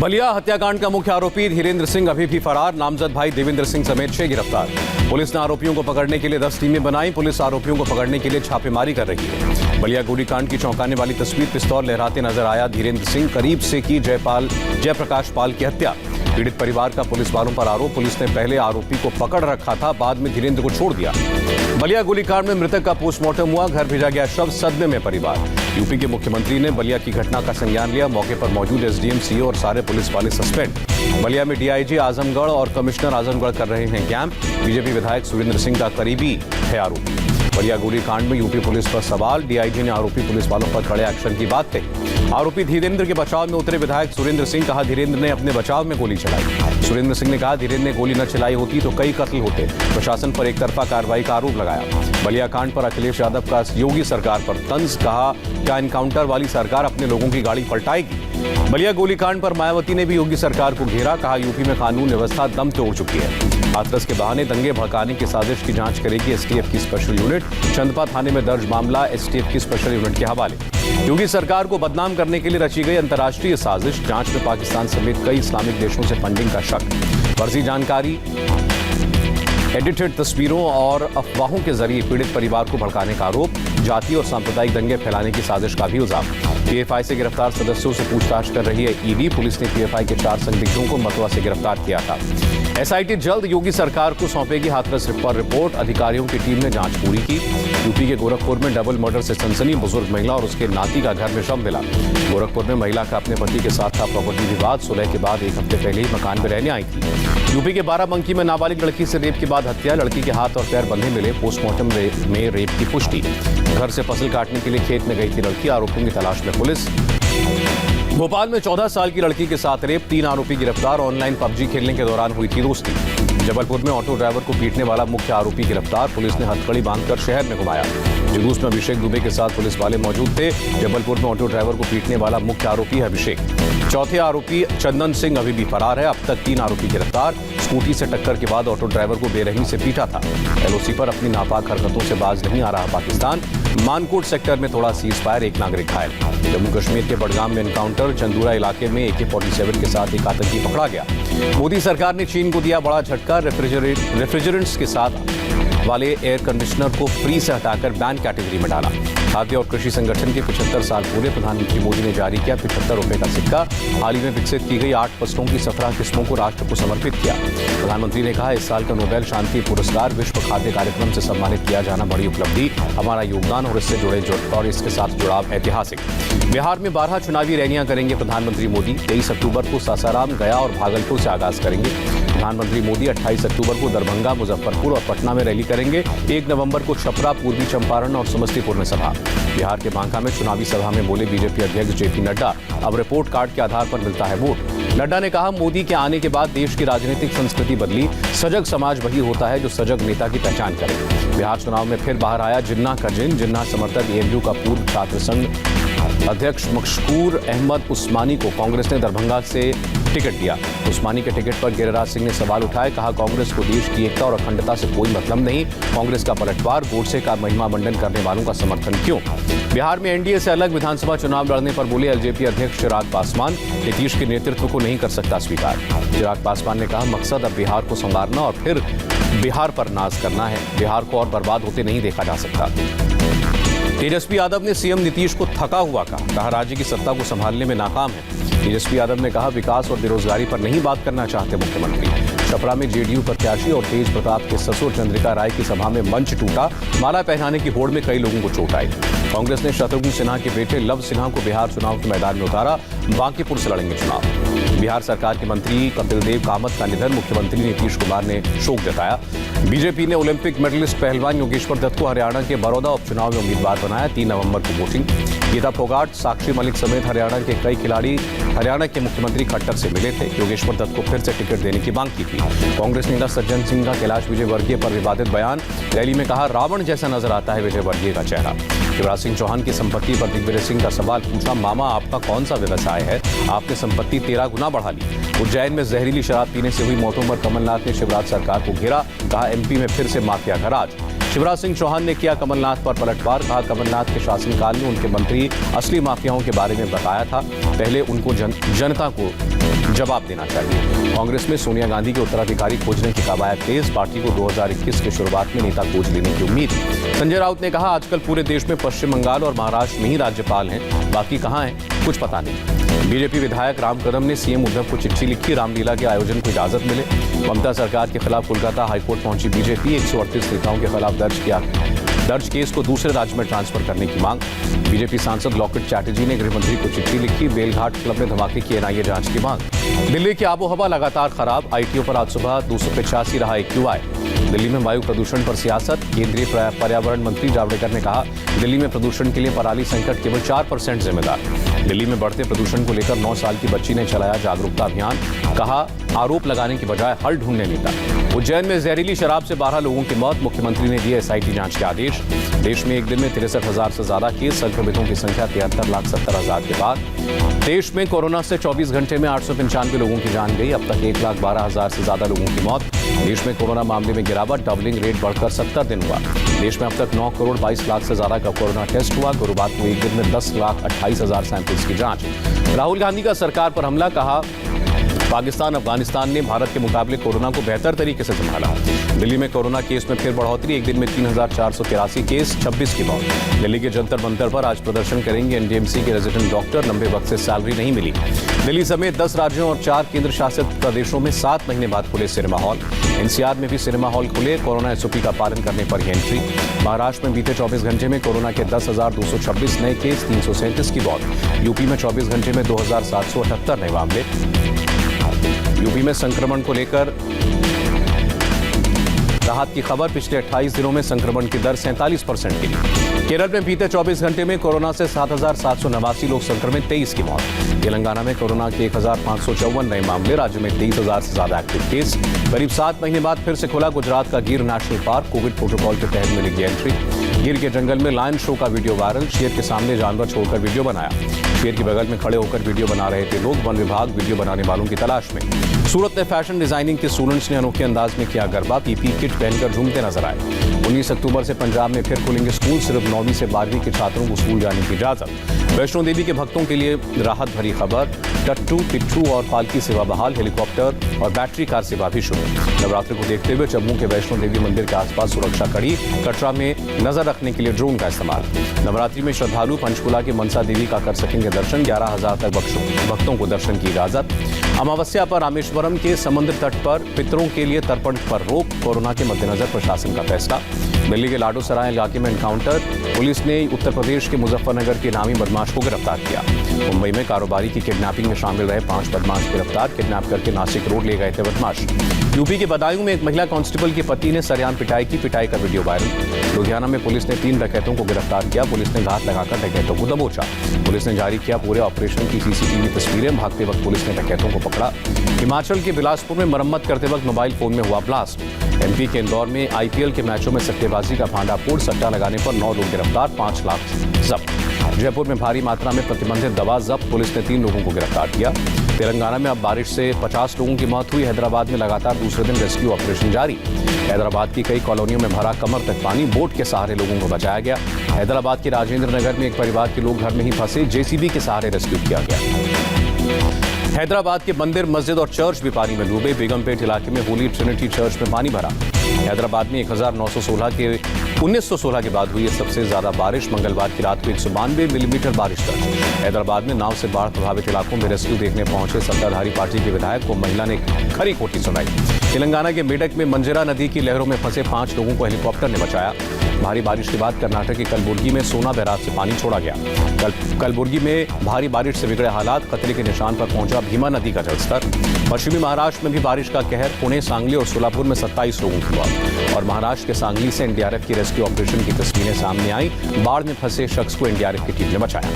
बलिया हत्याकांड का मुख्य आरोपी धीरेन्द्र सिंह अभी भी फरार। नामजद भाई देवेंद्र सिंह समेत 6 गिरफ्तार। पुलिस ने आरोपियों को पकड़ने के लिए 10 टीमें बनाई। पुलिस आरोपियों को पकड़ने के लिए छापेमारी कर रही है। बलिया गोलीकांड की चौंकाने वाली तस्वीर, पिस्तौल लहराते नजर आया धीरेन्द्र सिंह। करीब से की जयप्रकाश पाल की हत्या। पीड़ित परिवार का पुलिस वालों पर आरोप। पुलिस ने पहले आरोपी को पकड़ रखा था, बाद में धीरेन्द्र को छोड़ दिया। बलिया गोलीकांड में मृतक का पोस्टमार्टम हुआ। घर भेजा गया शव। सदमे में परिवार। यूपी के मुख्यमंत्री ने बलिया की घटना का संज्ञान लिया। मौके पर मौजूद एसडीएम, सीओ और सारे पुलिस वाले सस्पेंड। बलिया में डीआईजी आजमगढ़ और कमिश्नर आजमगढ़ कर रहे हैं कैंप। बीजेपी विधायक सुरेंद्र सिंह का करीबी है आरोपी। बलिया गोलीकांड में यूपी पुलिस पर सवाल। डीआईजी ने आरोपी पुलिस वालों पर कड़े एक्शन की बात कही। आरोपी धीरेन्द्र के बचाव में उतरे विधायक सुरेंद्र सिंह। कहा धीरेन्द्र ने अपने बचाव में गोली चलाई। सुरेंद्र सिंह ने कहा धीरेन्द्र ने गोली न चलाई होती तो कई कत्ल होते। प्रशासन पर एक तरफा कार्रवाई का आरोप लगाया। बलिया कांड पर अखिलेश यादव का योगी सरकार पर तंज। कहा क्या एनकाउंटर वाली सरकार अपने लोगों की गाड़ी पलटाएगी। बलिया गोलीकांड पर मायावती ने भी योगी सरकार को घेरा। कहा यूपी में कानून व्यवस्था दम तोड़ चुकी है। हाथरस के बहाने दंगे भड़काने की साजिश की जांच करेगी एसटीएफ की स्पेशल यूनिट। चंदपा थाने में दर्ज मामला एसटीएफ की स्पेशल यूनिट के हवाले। योगी सरकार को बदनाम करने के लिए रची गई अंतर्राष्ट्रीय साजिश। जांच में पाकिस्तान समेत कई इस्लामिक देशों से फंडिंग का शक। फर्जी जानकारी, एडिटेड तस्वीरों और अफवाहों के जरिए पीड़ित परिवार को भड़काने का आरोप। जाति और सांप्रदायिक दंगे फैलाने की साजिश का भी इल्जाम। पीएफआई से गिरफ्तार सदस्यों से पूछताछ कर रही है ईडी। पुलिस ने पीएफआई के 4 संदिग्धों को मतवा से गिरफ्तार किया था। एसआईटी जल्द योगी सरकार को सौंपेगी हाथरस पर रिपोर्ट। अधिकारियों की टीम ने जांच पूरी की। यूपी के गोरखपुर में डबल मर्डर से सनसनी। बुजुर्ग महिला और उसके नाती का घर में शव मिला। गोरखपुर में महिला का अपने पति के साथ था प्रॉपर्टी विवाद। सुलह के बाद 1 हफ्ते पहले ही मकान में रहने आई थी। यूपी के बाराबंकी में नाबालिग लड़की से रेप के बाद हत्या। लड़की के हाथ और पैर बंधे मिले। पोस्टमार्टम में रेप की पुष्टि। घर से फसल काटने के लिए खेत में गई थी लड़की। आरोपियों की तलाश में पुलिस। भोपाल में 14 साल की लड़की के साथ रेप। 3 आरोपी गिरफ्तार। ऑनलाइन पबजी खेलने के दौरान हुई थी दोस्ती। जबलपुर में ऑटो ड्राइवर को पीटने वाला मुख्य आरोपी गिरफ्तार। पुलिस ने हथकड़ी बांधकर शहर में घुमाया। जुलूस में अभिषेक दुबे के साथ पुलिस वाले मौजूद थे। जबलपुर में ऑटो ड्राइवर को पीटने वाला मुख्य आरोपी है अभिषेक। चौथे आरोपी चंदन सिंह अभी भी फरार है। अब तक 3 आरोपी गिरफ्तार। स्कूटी से टक्कर के बाद ऑटो ड्राइवर को बेरहमी से पीटा था। एलओसी पर अपनी नापाक हरकतों से बाज नहीं आ रहा पाकिस्तान। मानकोट सेक्टर में थोड़ा सीज फायर। 1 नागरिक घायल। जम्मू कश्मीर के बडगाम में एनकाउंटर। चंदूरा इलाके में AK-47 के साथ एक आतंकी पकड़ा गया। मोदी सरकार ने चीन को दिया बड़ा झटका। रेफ्रिजरेंट्स के साथ वाले एयर कंडीशनर को फ्री से हटाकर बैन कैटेगरी में डाला। खाद्य और कृषि संगठन के 75 साल पूरे। प्रधानमंत्री मोदी ने जारी किया 75 रुपए का सिक्का। हाल ही में विकसित की गई 8 फसलों की 17 किस्मों को राष्ट्र को समर्पित किया। प्रधानमंत्री ने कहा इस साल का नोबेल शांति पुरस्कार विश्व खाद्य कार्यक्रम से सम्मानित किया जाना बड़ी उपलब्धि। हमारा योगदान और इसके साथ जुड़ाव ऐतिहासिक। बिहार में 12 चुनावी रैलियां करेंगे प्रधानमंत्री मोदी। 23 अक्टूबर को सासाराम, गया और भागलपुर से आगाज करेंगे। प्रधानमंत्री मोदी 28 अक्टूबर को दरभंगा, मुजफ्फरपुर और पटना में रैली करेंगे। 1 नवंबर को छपरा, पूर्वी चंपारण और समस्तीपुर में सभा। बिहार के बांका में चुनावी सभा में बोले बीजेपी अध्यक्ष जेपी नड्डा, अब रिपोर्ट कार्ड के आधार पर मिलता है वोट। नड्डा ने कहा मोदी के आने के बाद देश की राजनीतिक संस्कृति बदली। सजग समाज वही होता है जो सजग नेता की पहचान करे। बिहार चुनाव में फिर बाहर आया जिन्ना का जिन। जिन्ना समर्थक एएमयू का पूर्व छात्र संघ अध्यक्ष मशकूर अहमद उस्मानी को कांग्रेस ने दरभंगा से टिकट दिया। उस्मानी के टिकट पर गिरिराज सिंह ने सवाल उठाए। कहा कांग्रेस को देश की एकता और अखंडता से कोई मतलब नहीं। कांग्रेस का पलटवार, गोडसे का महिमा मंडन करने वालों का समर्थन क्यों। बिहार में एनडीए से अलग विधानसभा चुनाव लड़ने पर बोले एलजेपी अध्यक्ष चिराग पासवान। नीतीश के नेतृत्व को नहीं कर सकता स्वीकार। चिराग पासवान ने कहा मकसद अब बिहार को संवारना और फिर बिहार पर नाज करना है। बिहार को और बर्बाद होते नहीं देखा जा सकता। तेजस्वी यादव ने सीएम नीतीश को थका हुआ कहा राज्य की सत्ता को संभालने में नाकाम है। तेजस्वी यादव ने कहा विकास और बेरोजगारी पर नहीं बात करना चाहते मुख्यमंत्री। छपरा में जेडीयू प्रत्याशी और तेज प्रताप के ससुर चंद्रिका राय की सभा में मंच टूटा। माला पहनाने की होड़ में कई लोगों को चोट आई। कांग्रेस ने शत्रुघ्न सिन्हा के बेटे लव सिन्हा को बिहार चुनाव के मैदान में उतारा। बांकीपुर से लड़ेंगे चुनाव। बिहार सरकार के मंत्री कपिल देव कामत का निधन। मुख्यमंत्री नीतीश कुमार ने शोक जताया। बीजेपी ने ओलंपिक मेडलिस्ट पहलवान योगेश्वर दत्त को हरियाणा के बड़ौदा उपचुनाव में उम्मीदवार बनाया। 3 नवंबर को वोटिंग। गीता फोगाट, साक्षी मलिक समेत हरियाणा के कई खिलाड़ी हरियाणा के मुख्यमंत्री खट्टर से मिले थे। योगेश्वर दत्त को फिर से टिकट देने की मांग की थी। कांग्रेस नेता सज्जन सिंह का कैलाश विजयवर्गीय पर विवादित बयान। रैली में कहा रावण जैसा नजर आता है विजयवर्गीय का चेहरा। शिवराज सिंह चौहान की संपत्ति पर दिग्विजय सिंह का सवाल पूछा। मामा आपका कौन सा व्यवसाय है, आपने संपत्ति 13 गुना बढ़ा ली। उज्जैन में जहरीली शराब पीने से हुई मौतों पर कमलनाथ ने शिवराज सरकार को घेरा। कहा एमपी में फिर से माफिया का राज। शिवराज सिंह चौहान ने किया कमलनाथ पर पलटवार। कहा, कमलनाथ के शासनकाल में उनके मंत्री असली माफियाओं के बारे में बताया था। पहले उनको जनता को जवाब देना चाहिए। कांग्रेस में सोनिया गांधी के उत्तराधिकारी खोजने की कवायद तेज। पार्टी को 2021 की शुरुआत में नेता खोज लेने की उम्मीद। संजय राउत ने कहा, आजकल पूरे देश में पश्चिम बंगाल और महाराष्ट्र में ही राज्यपाल हैं, बाकी कहां हैं कुछ पता नहीं। बीजेपी विधायक राम कदम ने सीएम उद्धव को चिट्ठी लिखी। रामलीला के आयोजन को इजाजत मिले। ममता सरकार के खिलाफ कोलकाता हाईकोर्ट पहुंची बीजेपी। 138 नेताओं के खिलाफ दर्ज केस को दूसरे राज्य में ट्रांसफर करने की मांग। बीजेपी सांसद लॉकेट चैटर्जी ने गृह मंत्री को चिट्ठी लिखी। बेलघाट क्लब में धमाके की एनआईए जांच की मांग। दिल्ली की आबोहवा लगातार खराब। आईटीओ पर आज सुबह 285 रहा AQI। दिल्ली में वायु प्रदूषण पर सियासत। केंद्रीय पर्यावरण मंत्री जावड़ेकर ने कहा, दिल्ली में प्रदूषण के लिए पराली संकट केवल 4% जिम्मेदार। दिल्ली में बढ़ते प्रदूषण को लेकर 9 साल की बच्ची ने चलाया जागरूकता अभियान। कहा, आरोप लगाने की बजाय हल ढूंढने नेता। उज्जैन में जहरीली शराब से 12 लोगों की मौत। मुख्यमंत्री ने दिए SIT जांच के आदेश। देश में एक दिन में 63,000 से ज्यादा केस। संक्रमितों की संख्या 73,70,000 के पार। देश में कोरोना से 24 घंटे में 895 लोगों की जान गई। अब तक 1,12,000 से ज्यादा लोगों की मौत। देश में कोरोना मामले में गिरावट। डबलिंग रेट बढ़कर 70 दिन हुआ। देश में अब तक 9 करोड़ 22 लाख से ज्यादा का कोरोना टेस्ट हुआ। गुरुवार को एक दिन में 10,28,000 सैंपल्स की जांच। राहुल गांधी का सरकार पर हमला। कहा, पाकिस्तान अफगानिस्तान ने भारत के मुकाबले कोरोना को बेहतर तरीके से संभाला। दिल्ली में कोरोना केस में फिर बढ़ोतरी। एक दिन में 3,483 केस, 26 की मौत। दिल्ली के जंतर मंतर पर आज प्रदर्शन करेंगे NDMC के रेजिडेंट डॉक्टर। लंबे वक्त से सैलरी नहीं मिली। दिल्ली समेत 10 राज्यों और 4 केंद्र शासित प्रदेशों में 7 महीने बाद खुले सिनेमा हॉल। NCR में भी सिनेमा हॉल खुले। कोरोना SOP का पालन करने पर ही एंट्री। महाराष्ट्र में बीते 24 घंटे में कोरोना के 10,226 नए केस, 337 की मौत। यूपी में 24 घंटे में 2,778 नए मामले। यूपी में संक्रमण को लेकर राहत की खबर। पिछले 28 दिनों में संक्रमण की दर 47% गिरी। केरल में बीते 24 घंटे में कोरोना से 7,789 लोग संक्रमित, 23 की मौत। तेलंगाना में कोरोना के 1,554 नए मामले। राज्य में 23,000 से ज्यादा एक्टिव केस। करीब 7 महीने बाद फिर से खुला गुजरात का गिर नेशनल पार्क। कोविड प्रोटोकॉल के तहत मिलेगी एंट्री। गिर के जंगल में लायन शो का वीडियो वायरल। शेर के सामने जानवर छोड़कर वीडियो बनाया। शेर के बगल में खड़े होकर वीडियो बना रहे थे लोग। वन विभाग वीडियो बनाने वालों की तलाश में। सूरत में फैशन डिजाइनिंग के स्टूडेंट्स ने अनोखे अंदाज में किया गरबा। PPE किट पहनकर झूमते नजर आए। 19 अक्टूबर से पंजाब में फिर खुलेंगे स्कूल। सिर्फ 9वीं से 12वीं के छात्रों को स्कूल जाने की इजाजत। वैष्णो देवी के भक्तों के लिए राहत भरी खबर। टट्टू, पिट्ठू और पालकी सेवा बहाल। हेलीकॉप्टर और बैटरी कार सेवा भी शुरू। नवरात्र को देखते हुए जम्मू के वैष्णो देवी मंदिर के आसपास सुरक्षा कड़ी। कटरा में नजर रखने के लिए ड्रोन का इस्तेमाल। नवरात्रि में श्रद्धालु पंचकुला के मनसा देवी का कर सकेंगे दर्शन। 11,000 तक भक्तों को दर्शन की इजाजत। अमावस्या पर रामेश्वरम के समुद्र तट पर पितरों के लिए तर्पण पर रोक। कोरोना के मद्देनजर प्रशासन का फैसला। दिल्ली के लाडो सराय इलाके में एनकाउंटर। पुलिस ने उत्तर प्रदेश के मुजफ्फरनगर के नामी बदमाश को गिरफ्तार किया। मुंबई में कारोबारी की किडनैपिंग में शामिल रहे 5 बदमाश गिरफ्तार। किडनैप करके नासिक रोड ले गए थे बदमाश। यूपी के बदायूं में एक महिला कांस्टेबल के पति ने सरेआम पिटाई की। पिटाई का वीडियो वायरल। लुधियाना में पुलिस ने 3 डकैतों को गिरफ्तार किया। पुलिस ने घात लगाकर डकैतों को दबोचा। पुलिस ने जारी किया पूरे ऑपरेशन की CCTV तस्वीरें। भागते वक्त पुलिस ने डकैतों को पकड़ा। हिमाचल के बिलासपुर में मरम्मत करते वक्त मोबाइल फोन में हुआ ब्लास्ट। MP के इंदौर में IPL के मैचों में सट्टेबाजी का भांडाफोड़। सट्टा लगाने पर 9 लोग गिरफ्तार, 5 लाख जब्त। जयपुर में भारी मात्रा में प्रतिबंधित दवा जब्त। पुलिस ने 3 लोगों को गिरफ्तार किया। तेलंगाना में अब बारिश से 50 लोगों की मौत हुई। हैदराबाद में लगातार दूसरे दिन रेस्क्यू ऑपरेशन जारी। हैदराबाद की कई कॉलोनियों में भरा कमर तक पानी। बोट के सहारे लोगों को बचाया गया। हैदराबाद के राजेंद्र नगर में एक परिवार के लोग घर में ही फंसे। JCB के सहारे रेस्क्यू किया गया। हैदराबाद के मंदिर, मस्जिद और चर्च भी पानी में डूबे। बेगमपेट इलाके में होली ट्रिनिटी चर्च में पानी भरा। हैदराबाद में 1916 के बाद हुई है सबसे ज्यादा बारिश। मंगलवार की रात को 192 मिलीमीटर बारिश दर्ज। हैदराबाद में नाव से बाढ़ प्रभावित इलाकों में रेस्क्यू देखने पहुंचे सत्ताधारी पार्टी के विधायक को महिला ने खरी खोटी सुनाई। तेलंगाना के मेडक में मंजरा नदी की लहरों में फंसे 5 लोगों को हेलीकॉप्टर ने बचाया। भारी बारिश के बाद कर्नाटक के कलबुर्गी में सोना बैराज से पानी छोड़ा गया। कलबुर्गी में भारी बारिश से बिगड़े हालात। खतरे के निशान पर पहुंचा भीमा नदी का जलस्तर। पश्चिमी महाराष्ट्र में भी बारिश का कहर। पुणे, सांगली और सोलापुर में 27 लोगों की मौत। और महाराष्ट्र के सांगली से NDRF की रेस्क्यू ऑपरेशन की तस्वीरें सामने आई। बाढ़ में फंसे शख्स को NDRF की टीम ने बचाया।